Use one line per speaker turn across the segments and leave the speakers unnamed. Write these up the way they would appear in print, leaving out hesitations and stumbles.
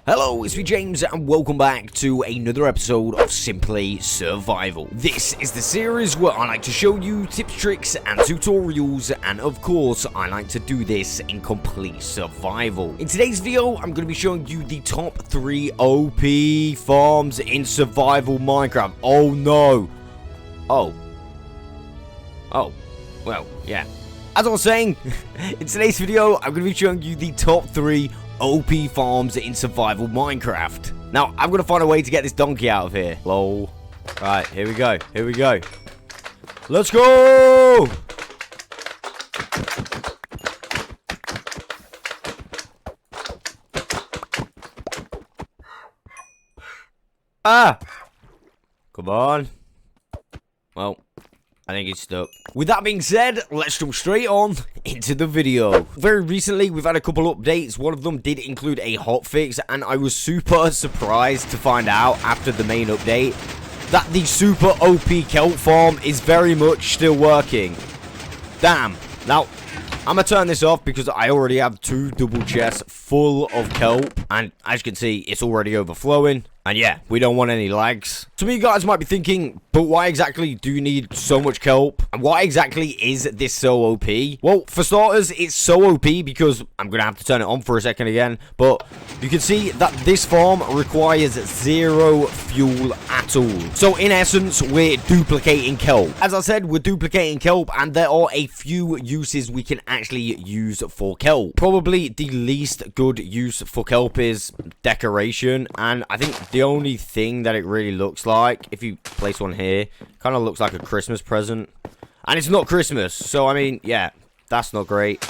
Hello, it's me James and welcome back to another episode of Simply Survival. This is the series where I like to show you tips, tricks and tutorials, and of course I like to do this in complete survival. In today's video I'm going to be showing you the top 3 OP farms in survival Minecraft. Oh no. Oh, well, yeah. As I was saying, in today's video I'm going to be showing you the top 3 OP farms in survival Minecraft. Now, I'm going to find a way to get this donkey out of here. Lol. Right, here we go. Here we go. Let's go! Ah! Come on. Well, I think it's stuck. With that being said, let's jump straight on into the video. Very recently, we've had a couple updates. One of them did include a hotfix, and I was super surprised to find out after the main update that the super OP kelp farm is very much still working. Damn. Now, I'm going to turn this off because I already have 2 double chests full of kelp, and as you can see, it's already overflowing. And yeah, we don't want any lags. Some of you guys might be thinking, but why exactly do you need so much kelp? And why exactly is this so OP? Well, for starters, it's so OP because I'm going to have to turn it on for a second again. But you can see that this farm requires 0 fuel at all. So in essence, we're duplicating kelp. As I said, we're duplicating kelp, and there are a few uses we can actually use for kelp. Probably the least good use for kelp is decoration, and I think the only thing that it really looks like, if you place one here, kind of looks like a Christmas present. And it's not Christmas, so I mean, yeah, that's not great.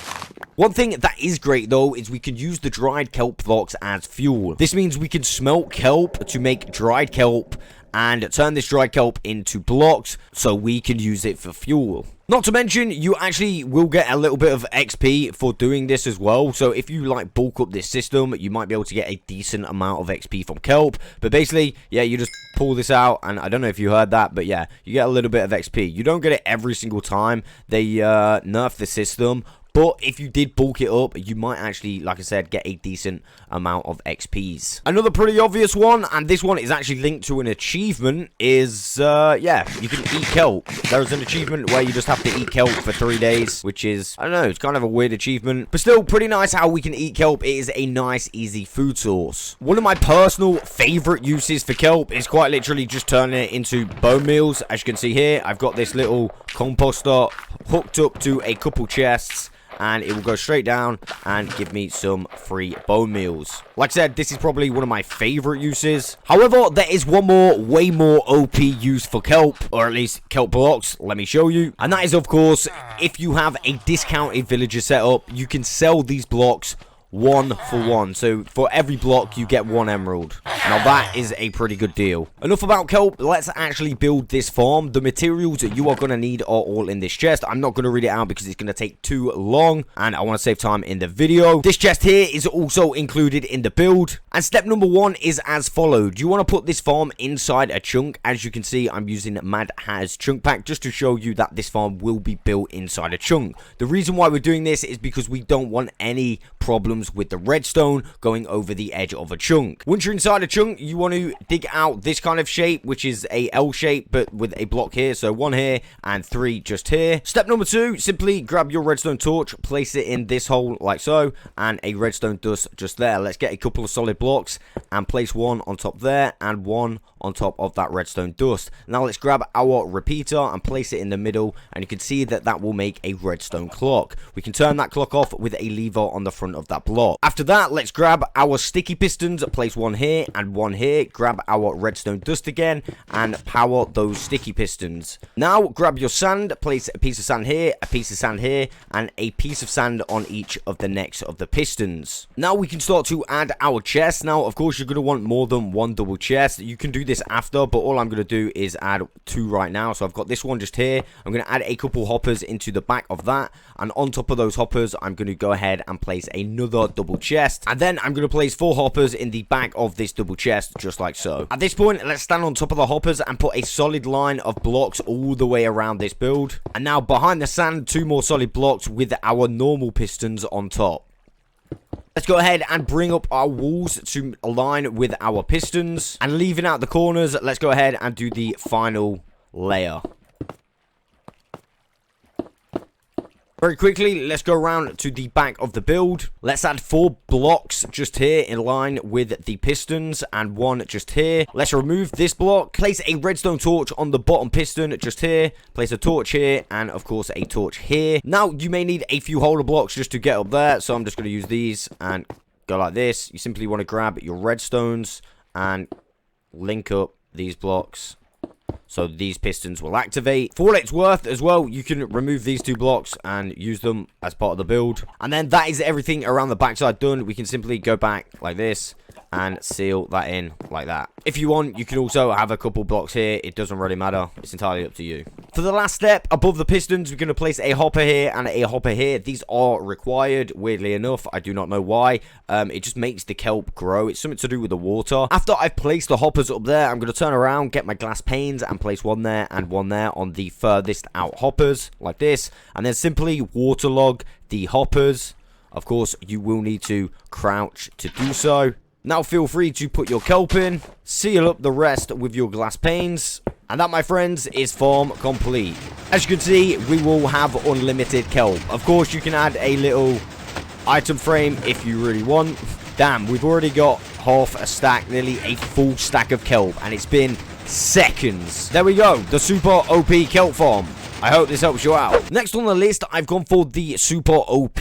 One thing that is great though is we can use the dried kelp blocks as fuel. This means we can smelt kelp to make dried kelp and turn this dried kelp into blocks so we can use it for fuel. Not to mention, you actually will get a little bit of XP for doing this as well. So if you like bulk up this system, you might be able to get a decent amount of XP from kelp. But basically, yeah, you just pull this out, and I don't know if you heard that, but yeah, you get a little bit of XP. You don't get it every single time they nerf the system. But if you did bulk it up, you might actually, like I said, get a decent amount of XPs. Another pretty obvious one, and this one is actually linked to an achievement, is, yeah, you can eat kelp. There's an achievement where you just have to eat kelp for 3 days, which is, I don't know, it's kind of a weird achievement. But still, pretty nice how we can eat kelp. It is a nice, easy food source. One of my personal favorite uses for kelp is quite literally just turning it into bone meals. As you can see here, I've got this little composter hooked up to a couple chests, and it will go straight down and give me some free bone meals. Like I said, this is probably one of my favorite uses. However, there is one more, way more OP use for kelp, or at least kelp blocks. Let me show you. And that is, of course, if you have a discounted villager setup, you can sell these blocks 1 for 1. So for every block you get 1 emerald. Now that is a pretty good deal. Enough about kelp, let's actually build this farm. The materials that you are going to need are all in this chest. I'm not going to read it out because it's going to take too long, and I want to save time in the video. This chest here is also included in the build, and step number 1 is as followed. You want to put this farm inside a chunk. As you can see, I'm using Mad Hatter's chunk pack just to show you that this farm will be built inside a chunk. The reason why we're doing this is because we don't want any problems with the redstone going over the edge of a chunk. Once you're inside a chunk, you want to dig out this kind of shape, which is a L shape but with a block here. So 1 here and 3 just here. Step number 2, simply grab your redstone torch, place it in this hole like so, and a redstone dust just there. Let's get a couple of solid blocks and place 1 on top there and 1 on top of that redstone dust. Now let's grab our repeater and place it in the middle, and you can see that that will make a redstone clock. We can turn that clock off with a lever on the front of that block. After that, let's grab our sticky pistons, place 1 here and 1 here, grab our redstone dust again and power those sticky pistons. Now grab your sand, place a piece of sand here, a piece of sand here, and a piece of sand on each of the necks of the pistons. Now we can start to add our chests. Now of course you're going to want more than 1 double chest. You can do this after, but all I'm going to do is add 2 right now. So I've got this one just here. I'm going to add a couple hoppers into the back of that, and on top of those hoppers I'm going to go ahead and place another double chest, and then I'm going to place 4 hoppers in the back of this double chest just like so. At this point, let's stand on top of the hoppers and put a solid line of blocks all the way around this build, and now behind the sand 2 more solid blocks with our normal pistons on top. Let's go ahead and bring up our walls to align with our pistons. And leaving out the corners, let's go ahead and do the final layer. Very quickly, let's go around to the back of the build. Let's add 4 blocks just here in line with the pistons and 1 just here. Let's remove this block. Place a redstone torch on the bottom piston just here. Place a torch here and, of course, a torch here. Now, you may need a few hollow blocks just to get up there. So, I'm just going to use these and go like this. You simply want to grab your redstones and link up these blocks. So these pistons will activate. For what it's worth as well, you can remove these 2 blocks and use them as part of the build. And then that is everything around the backside done. We can simply go back like this and seal that in like that. If you want, you can also have a couple blocks here. It doesn't really matter. It's entirely up to you. For the last step, above the pistons, we're going to place a hopper here and a hopper here. These are required, weirdly enough. I do not know why. It just makes the kelp grow. It's something to do with the water. After I've placed the hoppers up there, I'm going to turn around, get my glass panes, and place one there and one there on the furthest out hoppers, like this. And then simply waterlog the hoppers. Of course, you will need to crouch to do so. Now feel free to put your kelp in, seal up the rest with your glass panes, and that, my friends, is farm complete. As you can see, we will have unlimited kelp. Of course, you can add a little item frame if you really want. Damn, we've already got half a stack, nearly a full stack of kelp, and it's been seconds. There we go, the super OP kelp farm. I hope this helps you out. Next on the list, I've gone for the super OP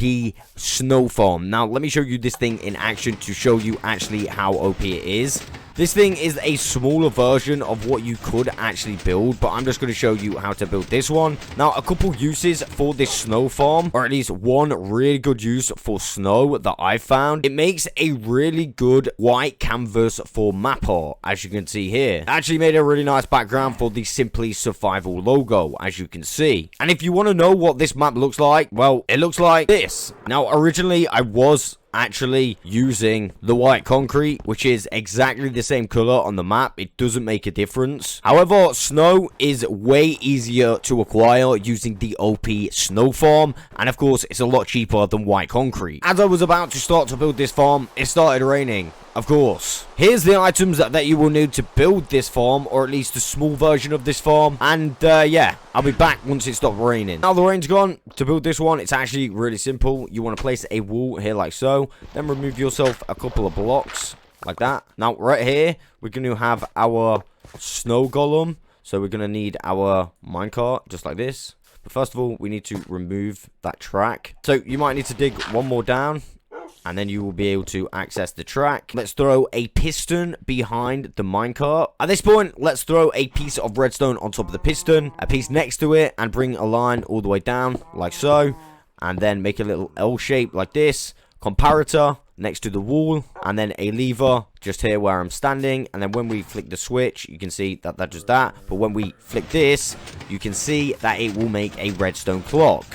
snow farm. Now, let me show you this thing in action to show you actually how OP it is. This thing is a smaller version of what you could actually build, but I'm just going to show you how to build this one. Now, a couple uses for this snow farm, or at least one really good use for snow that I found. It makes a really good white canvas for map art, as you can see here. It actually made a really nice background for the Simply Survival logo, as you can see. And if you want to know what this map looks like, well, it looks like this. Now, originally, I was actually using the white concrete, which is exactly the same color on the map. It doesn't make a difference. However, snow is way easier to acquire using the OP snow farm, and of course it's a lot cheaper than white concrete. As I was about to start to build this farm, it started raining. Of course. Here's the items that you will need to build this farm, or at least a small version of this farm. And yeah, I'll be back once it stops raining. Now the rain's gone. To build this one, it's actually really simple. You want to place a wall here like so. Then remove yourself a couple of blocks like that. Now right here, we're going to have our snow golem. So we're going to need our minecart just like this. But first of all, we need to remove that track. So you might need to dig one more down, and then you will be able to access the track. Let's throw a piston behind the minecart. At this point, let's throw a piece of redstone on top of the piston, a piece next to it, and bring a line all the way down, like so. And then make a little L shape like this. Comparator next to the wall, and then a lever just here where I'm standing. And then when we flick the switch, you can see that that does that. But when we flick this, you can see that it will make a redstone clock.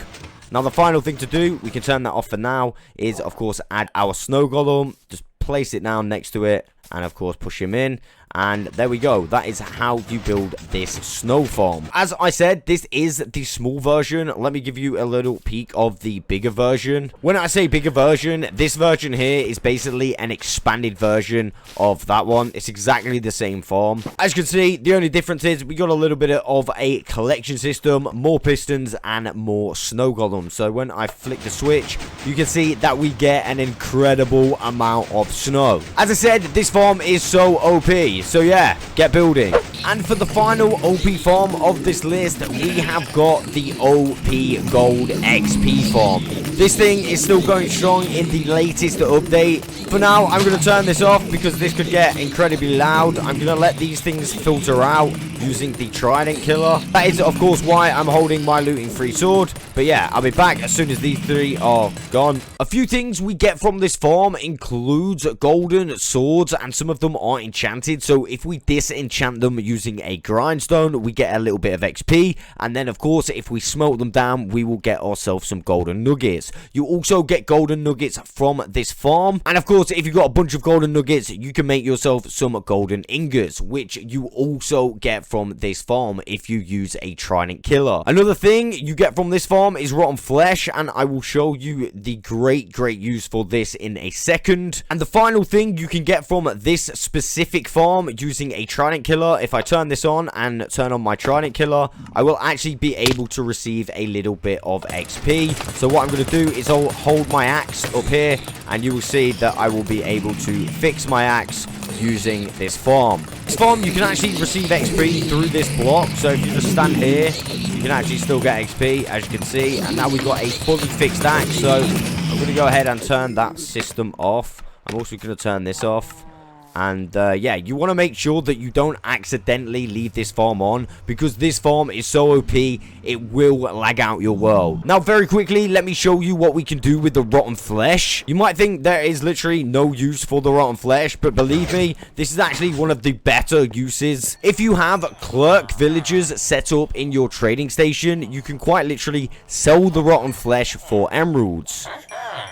Now, the final thing to do, we can turn that off for now, is, of course, add our snow golem. Just place it down next to it, and, of course, push him in. And there we go. That is how you build this snow farm. As I said, this is the small version. Let me give you a little peek of the bigger version. When I say bigger version, this version here is basically an expanded version of that one. It's exactly the same farm. As you can see, the only difference is we got a little bit of a collection system, more pistons, and more snow golems. So when I flick the switch, you can see that we get an incredible amount of snow. As I said, this farm is so OP. So yeah, get building. And for the final OP farm of this list, we have got the OP Gold XP farm. This thing is still going strong in the latest update. For now, I'm going to turn this off because this could get incredibly loud. I'm going to let these things filter out using the trident killer. That is, of course, why I'm holding my looting free sword. But yeah, I'll be back as soon as these three are gone. A few things we get from this farm includes golden swords, and some of them are enchanted. So if we disenchant them using a grindstone, we get a little bit of XP. And then, of course, if we smelt them down, we will get ourselves some golden nuggets. nuggets. You also get golden nuggets from this farm. And of course, if you've got a bunch of golden nuggets, you can make yourself some golden ingots, which you also get from this farm if you use a trident killer. Another thing you get from this farm is rotten flesh, and I will show you the great use for this in a second. And the final thing you can get from this specific farm using a trident killer, if I turn this on and turn on my trident killer, I will actually be able to receive a little bit of XP. So what I'm going to do is I'll hold my axe up here, and you will see that I will be able to fix my axe using this farm. This farm, you can actually receive XP through this block. So if you just stand here, you can actually still get XP, as you can see. And now we've got a fully fixed axe. So I'm going to go ahead and turn that system off. I'm also going to turn this off. And yeah, you want to make sure that you don't accidentally leave this farm on, because this farm is so OP, it will lag out your world. Now, very quickly, let me show you what we can do with the rotten flesh. You might think there is literally no use for the rotten flesh, but believe me, this is actually one of the better uses. If you have clerk villagers set up in your trading station, you can quite literally sell the rotten flesh for emeralds.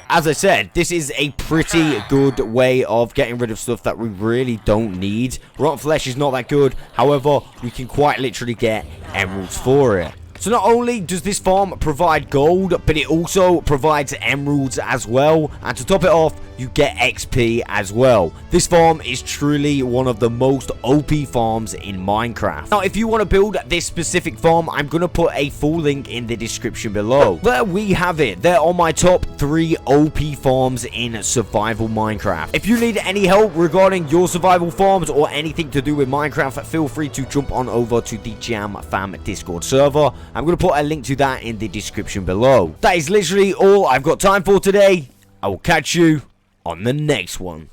As I said, this is a pretty good way of getting rid of stuff that we really don't need. Rotten flesh is not that good. However, we can quite literally get emeralds for it. So not only does this farm provide gold, but it also provides emeralds as well. And to top it off, you get XP as well. This farm is truly one of the most OP farms in Minecraft. Now, if you want to build this specific farm, I'm going to put a full link in the description below. There we have it. They're on my top 3 OP farms in survival Minecraft. If you need any help regarding your survival farms or anything to do with Minecraft, feel free to jump on over to the Jam Fam Discord server. I'm going to put a link to that in the description below. That is literally all I've got time for today. I will catch you on the next one.